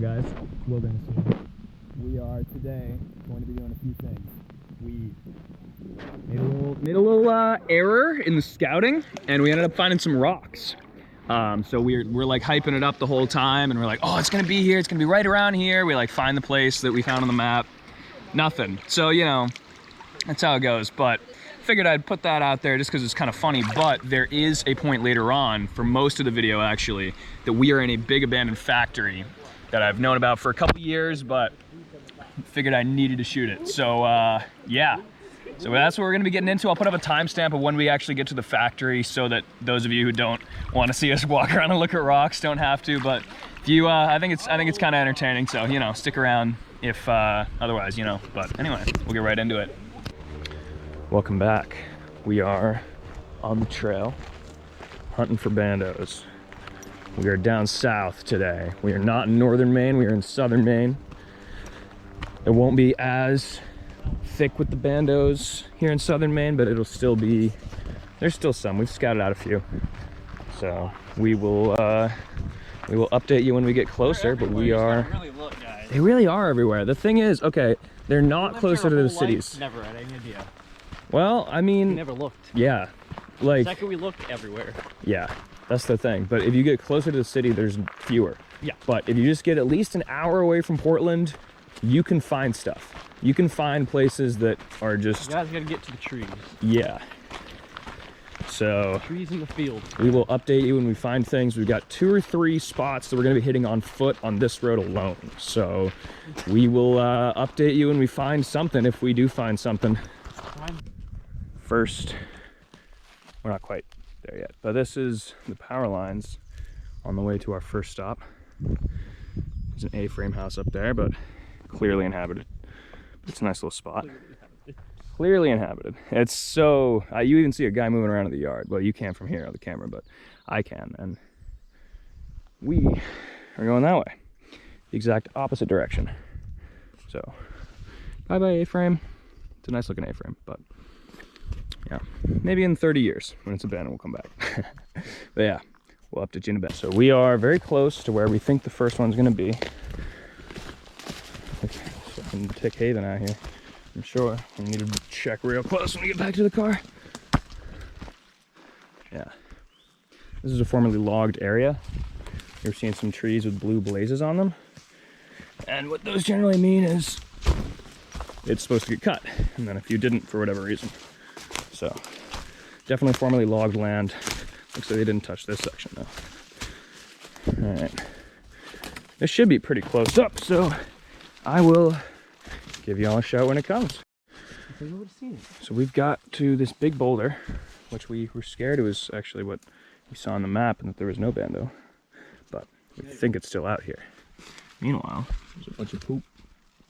guys, wilderness here. We are today going to be doing a few things. We made a little error in the scouting, and we ended up finding some rocks. So we're like hyping it up the whole time, and we're like, oh, it's gonna be here, it's gonna be right around here. We like find the place that we found on the map. Nothing. So, you know, that's how it goes. But figured I'd put that out there just because it's kind of funny. But there is a point later on, for most of the video actually, that we are in a big abandoned factory that I've known about for a couple years, but figured I needed to shoot it. So yeah, so that's what we're gonna be getting into. I'll put up a timestamp of when we actually get to the factory so that those of you who don't want to see us walk around and look at rocks don't have to. But if you, I think it's kind of entertaining. So, you know, stick around if otherwise, you know. But anyway, we'll get right into it. Welcome back. We are on the trail hunting for bandos. We are down south today. We are not in northern Maine, we are in southern Maine. It won't be as thick with the bandos here in southern Maine, but it'll still be, there's still some. We've scouted out a few. So we will update you when we get closer, but we are, they really are everywhere. The thing is, okay, they're not closer to the cities. Never had any idea. Well, I mean, we never looked. Yeah, like, the second we looked, everywhere. Yeah, that's the thing. But if you get closer to the city, there's fewer. Yeah. But if you just get at least an hour away from Portland, you can find stuff. You can find places that are just... You guys gotta get to the trees. Yeah. So... Trees in the field. We will update you when we find things. We've got 2 or 3 spots that we're gonna be hitting on foot on this road alone. So we will update you when we find something, if we do find something. First, we're not quite there yet, but this is the power lines on the way to our first stop. There's an A-frame house up there, but clearly inhabited. It's a nice little spot. Clearly inhabited. It's so, you even see a guy moving around in the yard. Well, you can't from here on the camera, but I can. And we are going that way, the exact opposite direction. So, bye-bye A-frame. It's a nice looking A-frame, but yeah, maybe in 30 years when it's abandoned, we'll come back. But yeah, we'll update you in a bit. So we are very close to where we think the first one's gonna be. Fucking Tick Haven out here. I'm sure we need to check real close when we get back to the car. Yeah, this is a formerly logged area. You're seeing some trees with blue blazes on them. And what those generally mean is it's supposed to get cut. And then if you didn't, for whatever reason. So, definitely formerly logged land. Looks like they didn't touch this section though. Alright. This should be pretty close up, so I will give y'all a shout when it comes. So we've got to this big boulder, which we were scared it was actually what we saw on the map and that there was no bando. But we think it's still out here. Meanwhile, there's a bunch of poop.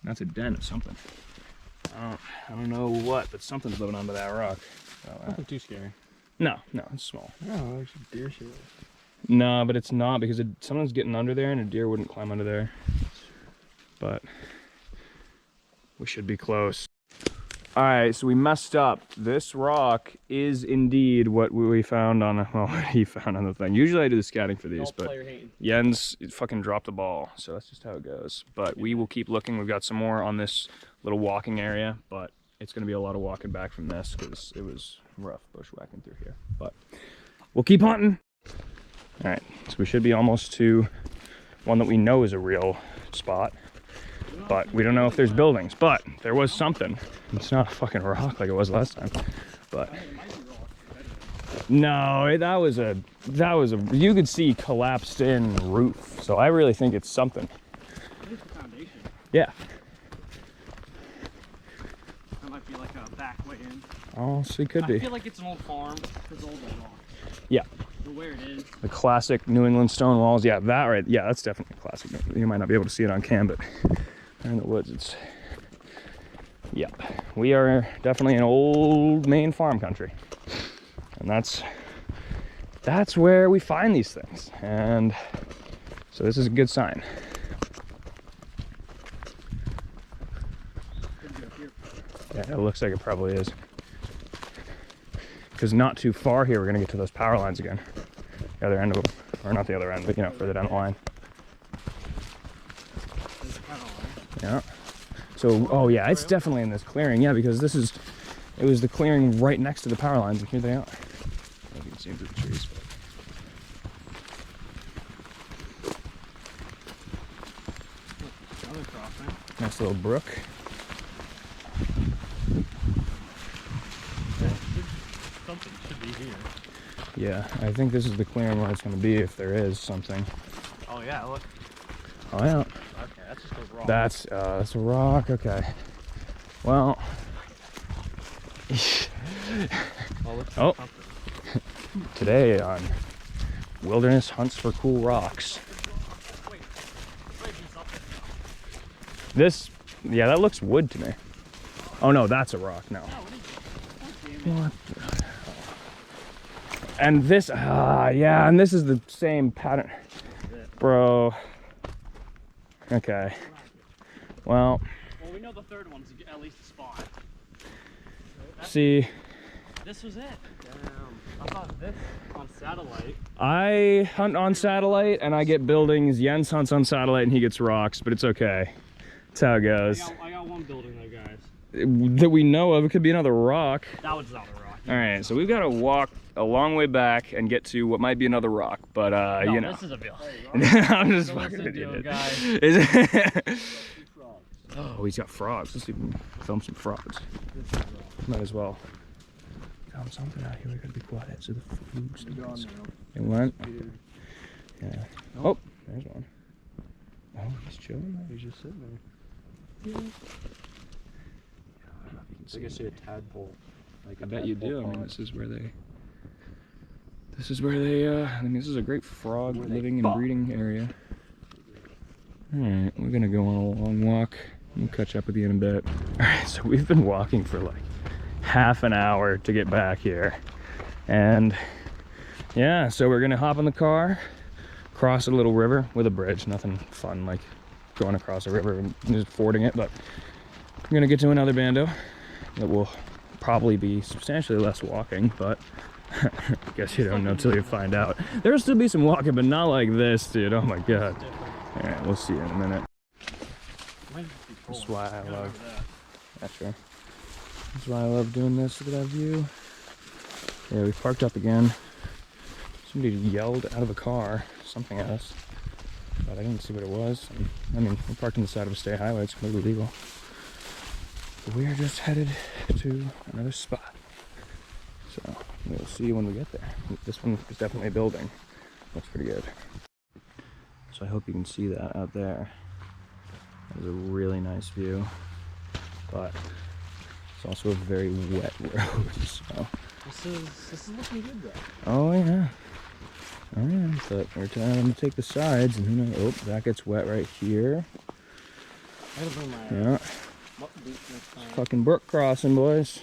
That's a den of something. I don't know what, but something's living under that rock. Nothing too scary. No, it's small. Oh, there's a deer shit. No, but it's not because someone's getting under there and a deer wouldn't climb under there. But we should be close. All right, so we messed up. This rock is indeed what we found on, well, he found on the thing. Usually I do the scouting for these, but Jens fucking dropped the ball. So that's just how it goes. But we will keep looking. We've got some more on this little walking area, but it's gonna be a lot of walking back from this because it was rough bushwhacking through here. But we'll keep hunting. All right, so we should be almost to one that we know is a real spot. But we don't know if there's buildings, but there was something. It's not a fucking rock like it was last time, but no, that was a, you could see collapsed in roof. So I really think it's something. It's the foundation. Yeah. That might be like a back way in. Oh, so it could be. I feel like it's an old farm because old rocks. Yeah. For where it is. The classic New England stone walls. Yeah, that right. Yeah, that's definitely a classic. You might not be able to see it on cam, but in the woods, it's, yep. We are definitely an old Maine farm country. And that's where we find these things. And so this is a good sign. Yeah, it looks like it probably is. Because not too far here, we're gonna get to those power lines again. The other end of them, or not the other end, but you know, further down the line. Yeah. So, oh yeah, it's definitely in this clearing. Yeah, because it was the clearing right next to the power lines, and here they are. I don't know if you can see them through the trees, but. Another crossing. Nice little brook. Something should be here. Yeah, I think this is the clearing where it's going to be if there is something. Oh yeah, look. Oh yeah. Okay, that's just a rock. That's a rock. Okay. Well. Oh. Today on Wilderness Hunts for Cool Rocks. This, yeah, that looks wood to me. Oh no, that's a rock now. What? And this, yeah, and this is the same pattern. Bro. Okay. Well, we know the third one's at least a spot. See. This was it. Damn. I thought this on satellite. I hunt on satellite and I get buildings. Jens hunts on satellite and he gets rocks, but it's okay. That's how it goes. I got one building though, guys. That we know of. It could be another rock. That was not a rock. All right, so we've got to walk a long way back and get to what might be another rock, but no, you know. This is a building. I'm just So fucking listen to idiot. it, guys. Is it? Oh, he's got frogs. Let's even film some frogs. Might as well. Film something out here. We gotta be quiet so the food smells. It went? Yeah. Oh, there's one. Oh, he's chilling there. He's just sitting there. Yeah. I think I see a tadpole. Like I bet you do. I mean, this is where they. I mean, this is a great frog living and breeding area. All right, we're gonna go on a long walk. We'll catch up with you in a bit. All right, so we've been walking for like half an hour to get back here, and yeah, so we're gonna hop in the car, cross a little river with a bridge. Nothing fun like going across a river and just fording it, but we're gonna get to another bando that will probably be substantially less walking, but I guess you don't know till you find out. There'll still be some walking, but not like this, dude. Oh my god. All right, we'll see you in a minute. That's why I love. That's right. That's why I love doing this. Look at that view. Yeah, we parked up again. Somebody yelled out of a car something at us, but I didn't see what it was. I mean, we parked on the side of a state highway. It's completely legal. So we are just headed to another spot. So we'll see when we get there. This one is definitely a building. Looks pretty good. So I hope you can see that out there. That was a really nice view, but it's also a very wet road. So This is looking good though. oh yeah, but we're trying to take the sides, and who knows? Oh, that gets wet right here. I gotta bring my Yeah, mutton boot next time. fucking brook crossing, boys.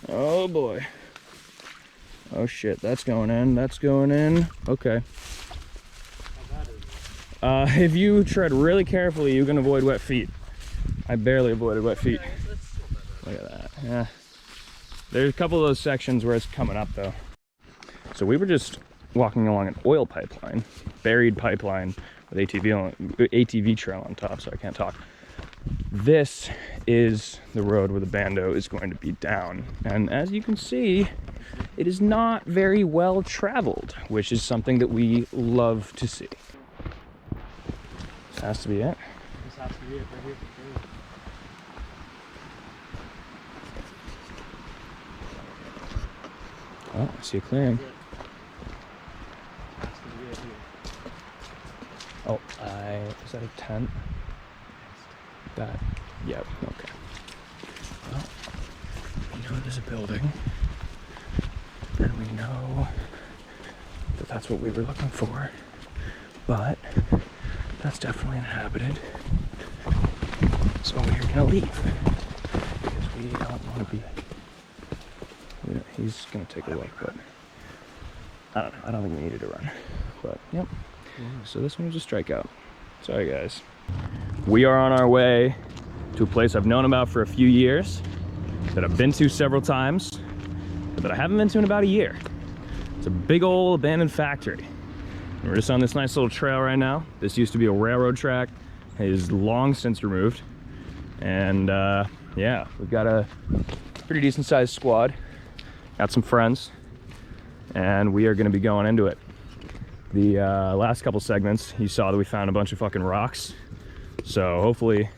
Oh boy. Oh shit, that's going in. That's going in. Okay. If you tread really carefully, you can avoid wet feet. I barely avoided wet feet. Look at that. Yeah. There's a couple of those sections where it's coming up though. So we were just walking along an oil pipeline, buried pipeline with ATV trail on top, so I can't talk. This is the road where the Bando is going to be down. And as you can see, it is not very well traveled, which is something that we love to see. This has to be it. This has to be it right here for sure. Oh, I see a clearing. Has to be it here. Oh, is that a tent? That, yep, okay. Well, we know there's a building, and we know that that's what we were looking for, but that's definitely inhabited. So we're gonna leave, because we don't want to be, he's gonna take a look, but I don't know, I don't think we needed to run, but yep. So this one was a strikeout. Sorry guys. We are on our way to a place I've known about for a few years, that I've been to several times, but that I haven't been to in about a year. It's a big old abandoned factory. And we're just on this nice little trail right now. This used to be a railroad track. is long since removed. And yeah, we've got a pretty decent sized squad. Got some friends. And we are gonna be going into it. The last couple segments, you saw that we found a bunch of fucking rocks. So hopefully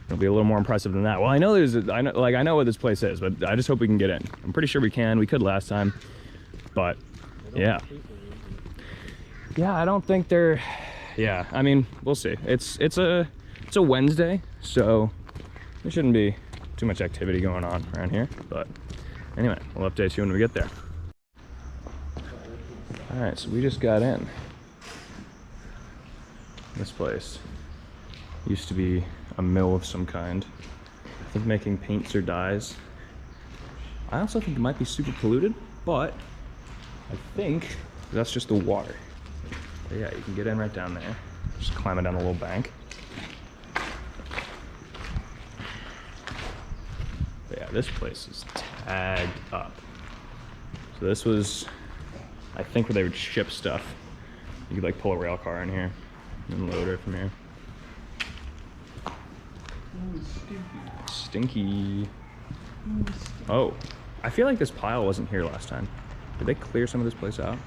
it'll be a little more impressive than that. Well, I know I know what this place is, but I just hope we can get in. I'm pretty sure we can. We could last time, but yeah. Yeah, I don't think they're, yeah, I mean, we'll see. It's a Wednesday, so there shouldn't be too much activity going on around here, but anyway, we'll update you when we get there. All right, so we just got in. This place used to be a mill of some kind. I think making paints or dyes. I also think it might be super polluted, but I think that's just the water. But yeah, you can get in right down there. Just climb it down a little bank. But yeah, this place is tagged up. So this was, I think, where they would ship stuff. You could like pull a rail car in here and load it from here. Ooh, Stinky. Oh, I feel like this pile wasn't here last time. Did they clear some of this place out?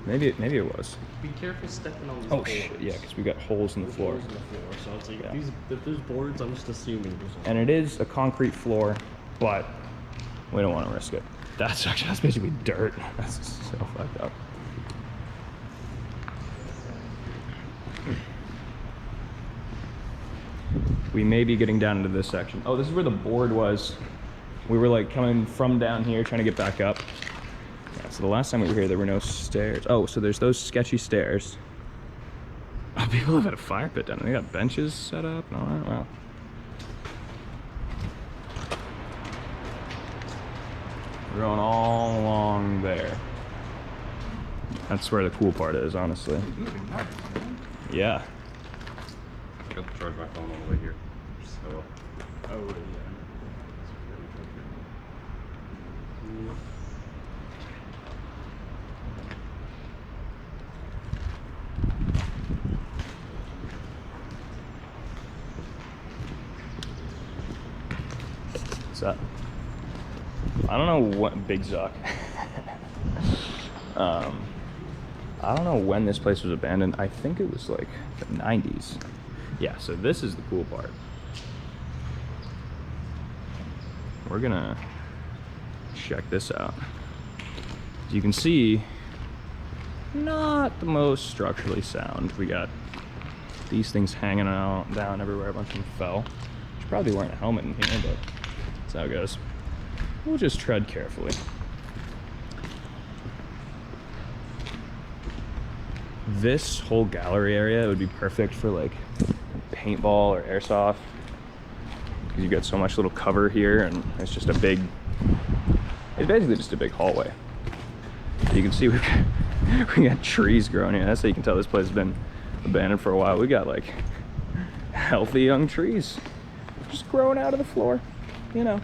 Maybe it was. Be careful stepping on these Oh boards. shit, yeah, because we got holes in the floor. Holes in the floor, so it's like, Yeah. if there's boards, I'm just assuming there's And it is a concrete floor, but we don't want to risk it. That's basically dirt. That's so fucked up. We may be getting down into this section. Oh, this is where the board was. We were like coming from down here trying to get back up. Yeah, so the last time we were here, there were no stairs. Oh, so there's those sketchy stairs. Oh, people have had a fire pit down there. They got benches set up and all that. Wow. We're going all along there. That's where the cool part is, honestly. Yeah. I got to charge my phone all the way here. So. Oh, yeah. What's that? I don't know what Big Zuck. I don't know when this place was abandoned. I think it was like the 90s. Yeah, so this is the cool part. We're gonna check this out. As you can see, not the most structurally sound. We got these things hanging out down everywhere. A bunch of them fell. Should probably be wearing a helmet in here, but that's how it goes. We'll just tread carefully. This whole gallery area would be perfect for like paintball or airsoft, because you've got so much little cover here, and it's just a big, it's basically just a big hallway. You can see we got trees growing here. That's how you can tell this place has been abandoned for a while. We got like healthy young trees just growing out of the floor, you know.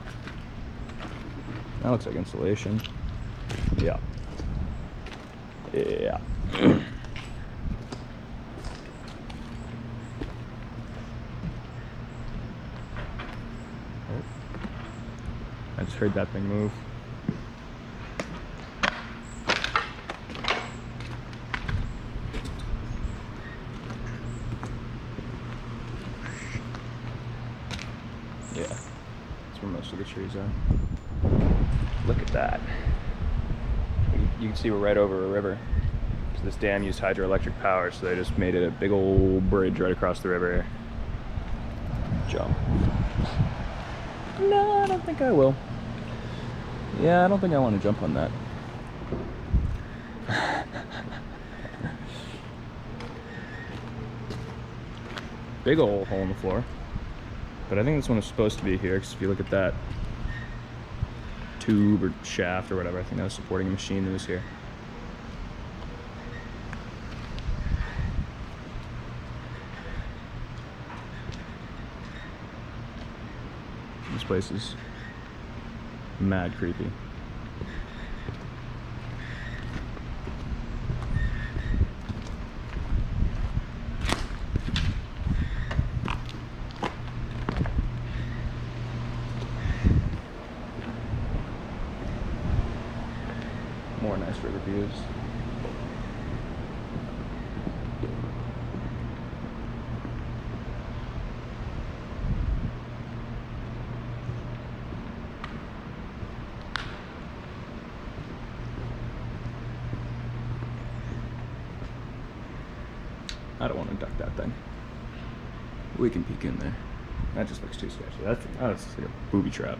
That looks like insulation. Yeah. Yeah. I just heard that thing move. Yeah, that's where most of the trees are. Look at that. You can see we're right over a river. So this dam used hydroelectric power, so they just made it a big old bridge right across the river here. Jump. No, I don't think I will. Yeah, I don't think I want to jump on that. Big old hole in the floor. But I think this one is supposed to be here, because if you look at that tube or shaft or whatever, I think that was supporting a machine that was here. This place is mad creepy. nice river views. I don't want to duck that thing. We can peek in there. That just looks too sketchy. That's like a booby trap.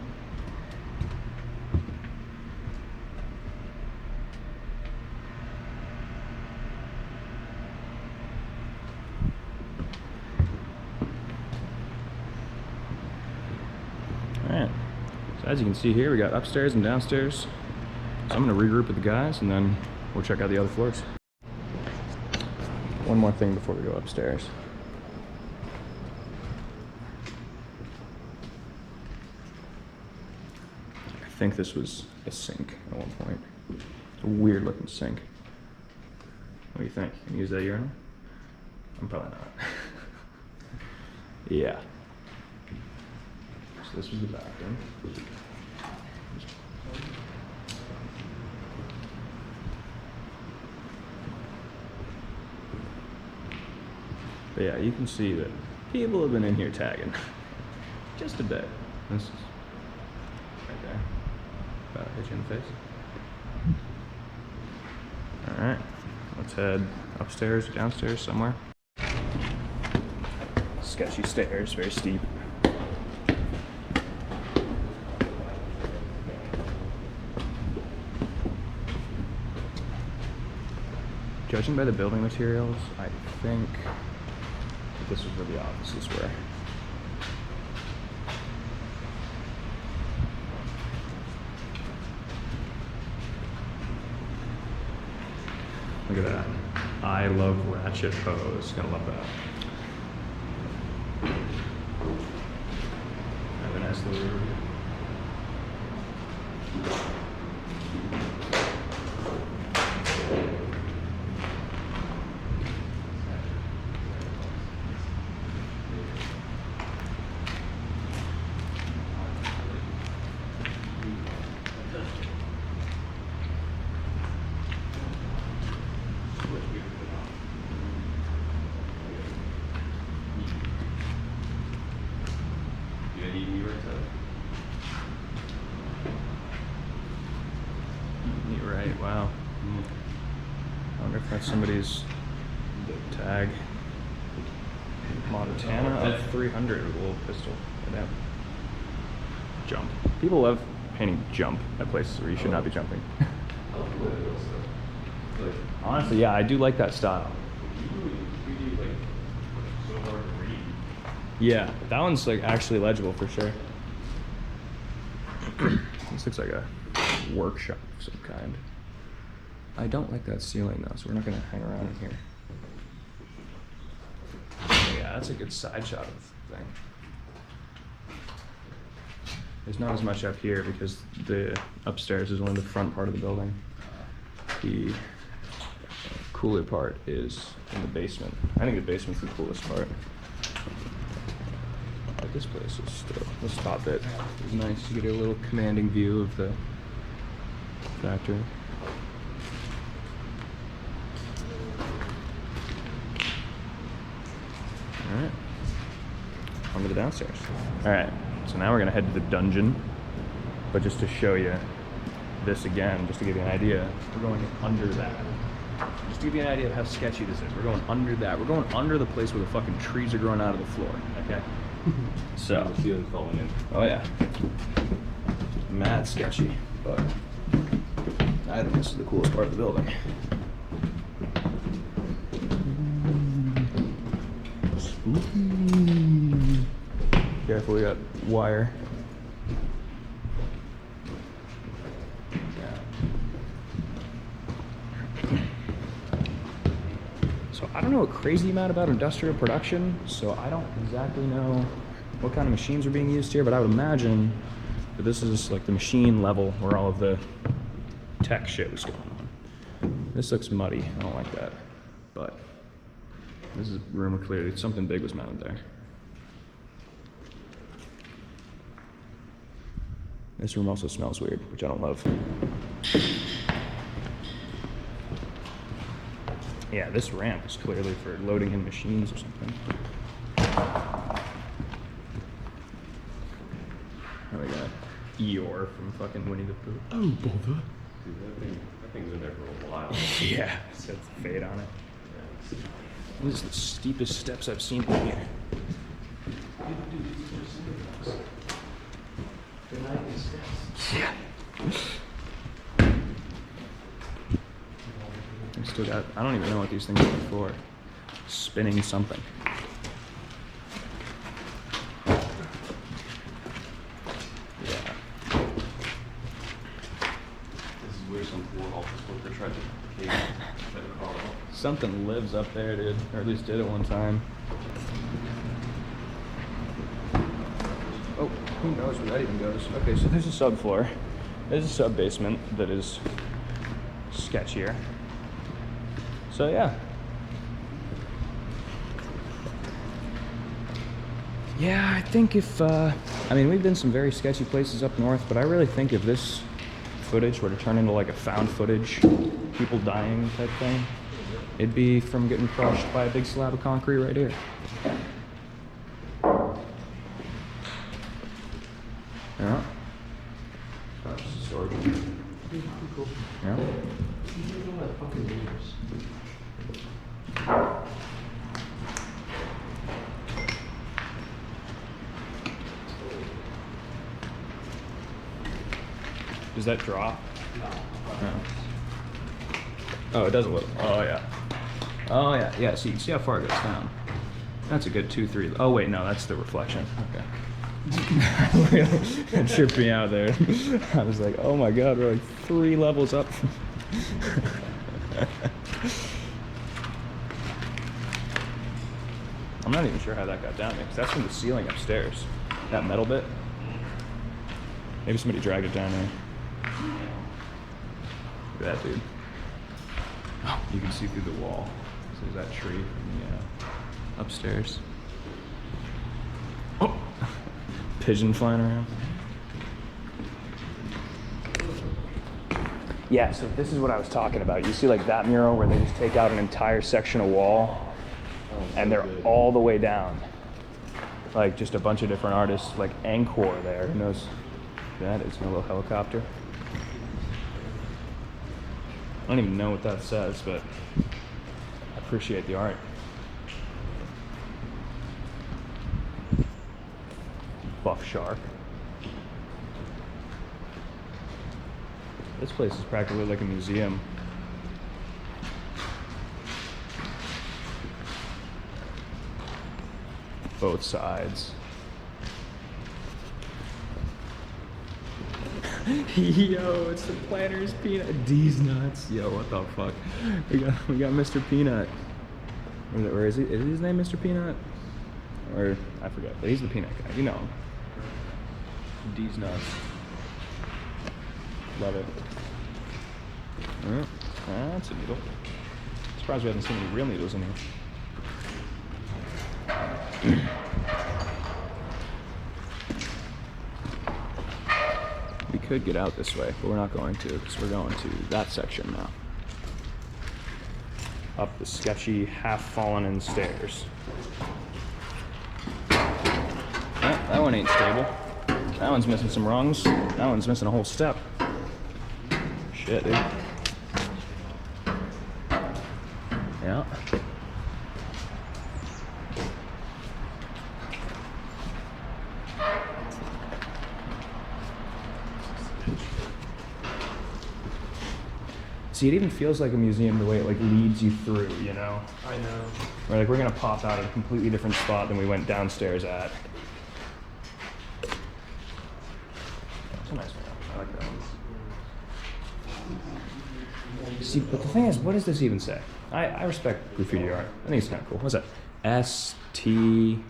Alright, so as you can see here, we got upstairs and downstairs. So I'm going to regroup with the guys and then we'll check out the other floors. One more thing before we go upstairs. I think this was a sink at one point. It's a weird looking sink. What do you think? Can you use that urinal? I'm probably not. Yeah. So this was the bathroom. But yeah, you can see that people have been in here tagging just a bit. This is right there. About to hit you in the face. All right, let's head upstairs or downstairs somewhere. Sketchy stairs, very steep. Judging by the building materials, I think this is where the offices were. Look at that. I love ratchet hose. Gonna love that. Have a nice little room. Right, wow. I wonder if that's somebody's tag. Montana of 300 with a little pistol. Yeah. Jump. People love painting jump at places where you should not be jumping. Honestly, yeah, I do like that style. Yeah, that one's like actually legible for sure. This looks like a workshop of some kind. I don't like that ceiling though, so we're not gonna hang around in here. Yeah, that's a good side shot of the thing. There's not as much up here because the upstairs is only the front part of the building. The cooler part is in the basement. I think the basement's the coolest part. But this place is still, this top bit is nice. You get a little commanding view of the factory. Alright, on to the downstairs. Alright, so now we're gonna head to the dungeon, but just to show you this again, just to give you an idea, we're going under that. Just to give you an idea of how sketchy this is, we're going under that. We're going under the place where the fucking trees are growing out of the floor, okay? So, The ceiling's falling in. oh yeah, mad sketchy, but I think this is the coolest part of the building. Careful, we got wire. So I don't know a crazy amount about industrial production, so I don't exactly know what kind of machines are being used here, but I would imagine that this is like the machine level where all of the tech shit was going on. This looks muddy, I don't like that, but this is a room clearly something big was mounted there. This room also smells weird, which I don't love. Yeah, this ramp is clearly for loading in machines or something. Oh, we got Eeyore from fucking Winnie the Pooh. Oh, bother. Dude, that thing's in there for a while. Yeah, it's got the fade on it. This is the steepest steps I've seen in here. Yeah. I still got, I don't even know what these things are for. Spinning something. This is where some poor office worker tried to crawl out. Something lives up there, dude. Or at least did at one time. Oh, who knows where that even goes. Okay, so there's a subfloor. There's a sub-basement that is sketchier. So yeah. Yeah, I think if, I mean, we've been some very sketchy places up north, but I really think if this footage were to turn into like a found footage, people dying type thing, it'd be from getting crushed by a big slab of concrete right here. Yeah. Oh, it's just a storage. Cool. Yeah. Does that drop? No. Oh, it does a little. Oh, yeah. Oh, yeah. Yeah, so you can see how far it goes down. That's a good 2, 3. Oh, wait, no, that's the reflection. Okay. That tripped me out there. I was like, oh my god, we're like 3 levels up. I'm not even sure how that got down there, because that's from the ceiling upstairs. That metal bit. Maybe somebody dragged it down there. Look at that, dude. Oh, you can see through the wall. So there's that tree from the upstairs. Oh! Pigeon flying around. Yeah, so this is what I was talking about. You see like that mural where they just take out an entire section of wall and they're all the way down. Like just a bunch of different artists, like Angkor there. Who knows who that is? A little helicopter. I don't even know what that says, but I appreciate the art. Buff shark. This place is practically like a museum. Both sides. Yo, it's the Planters Peanut. D's nuts. Yo, what the fuck? We got Mr. Peanut. Or is his name Mr. Peanut? Or I forget, but he's the peanut guy. You know him. D's nuts. Love it. That's a needle. Surprised we haven't seen any real needles in here. We could get out this way, but we're not going to, because we're going to that section now. Up the sketchy, half-fallen-in stairs. That one ain't stable. That one's missing some rungs. That one's missing a whole step. Shit, dude. Yeah. See, it even feels like a museum the way it like leads you through, you know? I know. We're like, we're gonna pop out at a completely different spot than we went downstairs at. That's a nice one. I like that one. See, but the thing is, what does this even say? I respect graffiti art. I think it's kind of cool. What's that? S-T-O-S.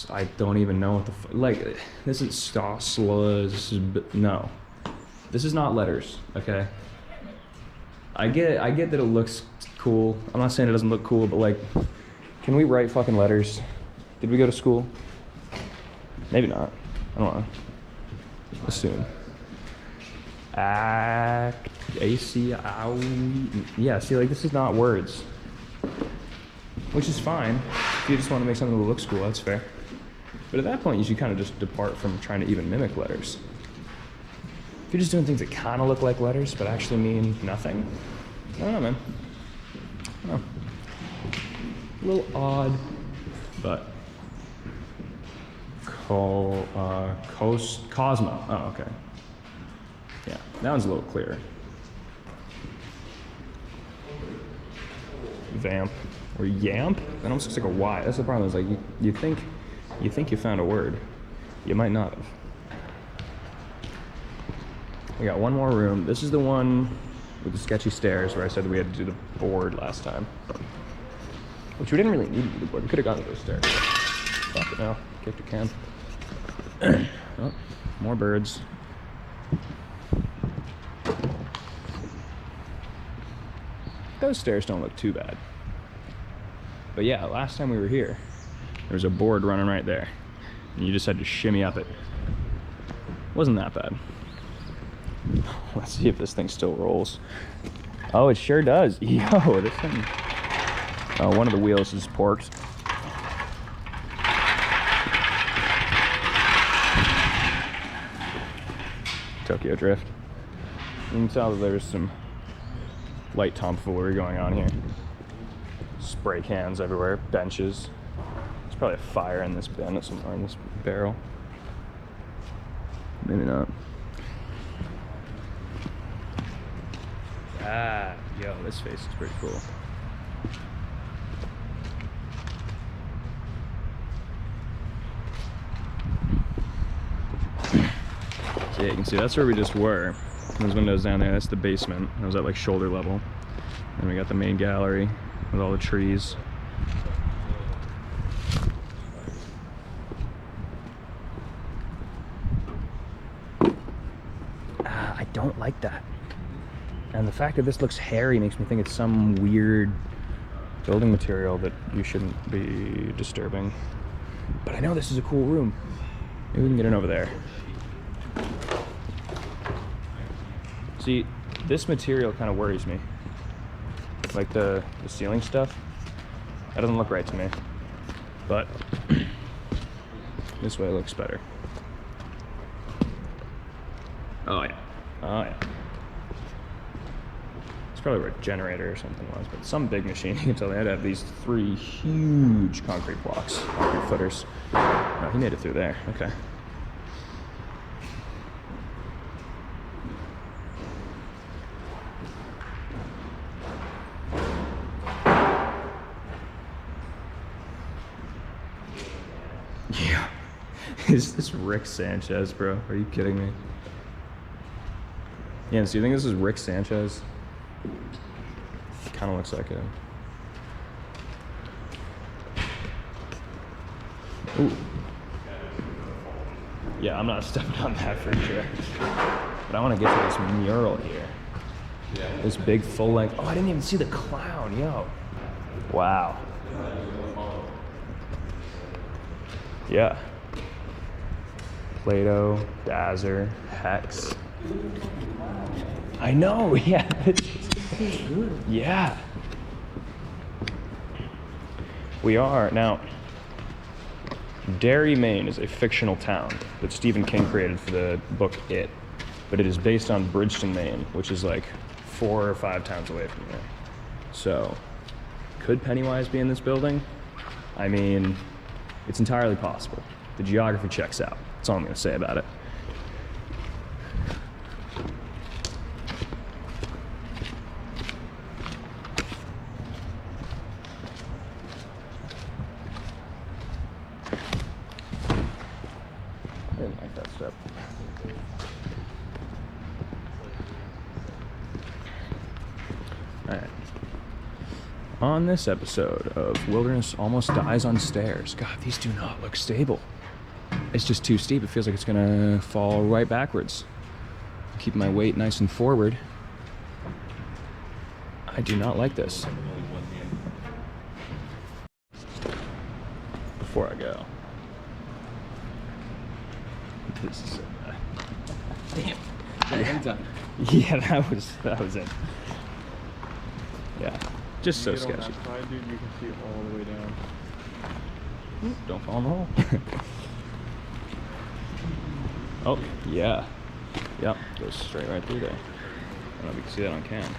I don't even know what the like. This is Stossla. This is no. This is not letters. Okay. I get that it looks cool. I'm not saying it doesn't look cool, but like, can we write fucking letters? Did we go to school? Maybe not. I don't know. Assume. Yeah, see, like, this is not words. Which is fine. If you just want to make something that looks cool, that's fair. But at that point, you should kind of just depart from trying to even mimic letters. If you're just doing things that kind of look like letters, but actually mean nothing, I don't know, man. I don't know. A little odd, but Cosmo. Oh, okay. Yeah, that one's a little clearer. Vamp or yamp. That almost looks like a Y. That's the problem. Is like you think you found a word, you might not have. We got one more room. This is the one with the sketchy stairs where I said that we had to do the board last time. Which we didn't really need to do the board. We could have gotten to those stairs. Fuck it now. Kicked a can. Oh, more birds. Those stairs don't look too bad. But yeah, last time we were here, there was a board running right there. And you just had to shimmy up it. Wasn't that bad. Let's see if this thing still rolls. Oh, it sure does. Yo, this thing. Oh, one of the wheels is porked. Tokyo Drift. You can tell that there's some light tomfoolery going on here. Spray cans everywhere, benches. There's probably a fire in this bin somewhere in this barrel. Maybe not. Ah, yo, this face is pretty cool. So yeah, you can see that's where we just were. Those windows down there, that's the basement. That was at like shoulder level. And we got the main gallery with all the trees. I don't like that. And the fact that this looks hairy makes me think it's some weird building material that you shouldn't be disturbing. But I know this is a cool room. Maybe we can get in over there. See, this material kind of worries me. Like the ceiling stuff. That doesn't look right to me. But this way looks better. Oh yeah. Oh yeah. It's probably where a generator or something was, but some big machine. You can tell they had to have these 3 huge concrete blocks, concrete footers. Oh, he made it through there. Okay. Yeah. Is this Rick Sanchez, bro? Are you kidding me? Yeah, so you think this is Rick Sanchez? Kind of looks like him. Ooh. Yeah, I'm not stepping on that for sure. But I want to get to this mural here. This big full length. Oh, I didn't even see the clown, yo. Wow. Yeah. Play-Doh, Dazzler, Hex. I know, yeah. Yeah. We are. Now, Derry, Maine is a fictional town that Stephen King created for the book It. But it is based on Bridgeton, Maine, which is like 4 or 5 towns away from here. So, could Pennywise be in this building? I mean, it's entirely possible. The geography checks out. That's all I'm going to say about it. I didn't like that step. All right. On this episode of Wilderness Almost Dies on Stairs. God, these do not look stable. It's just too steep. It feels like it's gonna fall right backwards. Keep my weight nice and forward. I do not like this. Before I go. This is damn. Anytime. Yeah, that was it. Yeah, just so You get on sketchy. that side, dude, you can see it all the way down. Don't fall in the hole. Oh, yeah. Yep, goes straight right through there. I don't know if you can see that on cam.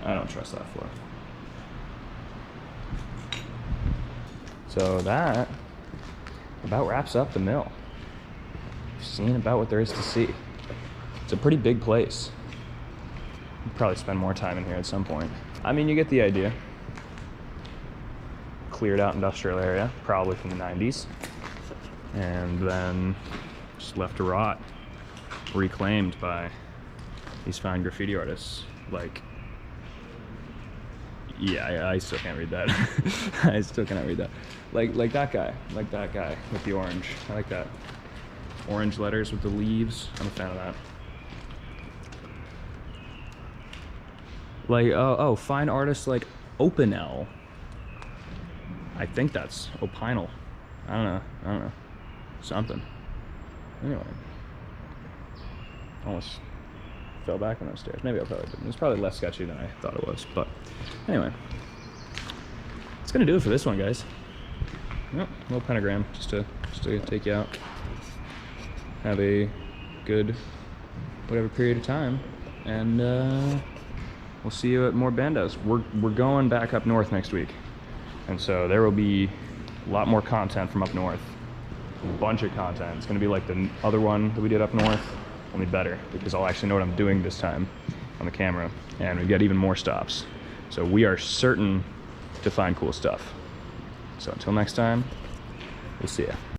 I don't trust that floor. So that about wraps up the mill. You've seen about what there is to see. It's a pretty big place. You'll probably spend more time in here at some point. I mean, you get the idea. Cleared out industrial area, probably from the 90s. And then just left to rot. Reclaimed by these fine graffiti artists. Like, yeah, I still can't read that. I still cannot read that. Like that guy with the orange. I like that. Orange letters with the leaves. I'm a fan of that. Like, oh, fine artists like Opinel. I think that's Opinel. I don't know. Something. Anyway. Almost fell back on those stairs. Maybe I probably didn't. It's probably less sketchy than I thought it was. But anyway. That's gonna do it for this one, guys. Yep, a little pentagram just to take you out. Have a good whatever period of time. And we'll see you at more bandos. We're going back up north next week. And so there will be a lot more content from up north. A bunch of content. It's gonna be like the other one that we did up north, only better, because I'll actually know what I'm doing this time on the camera. And we've got even more stops. So we are certain to find cool stuff. So until next time, we'll see ya.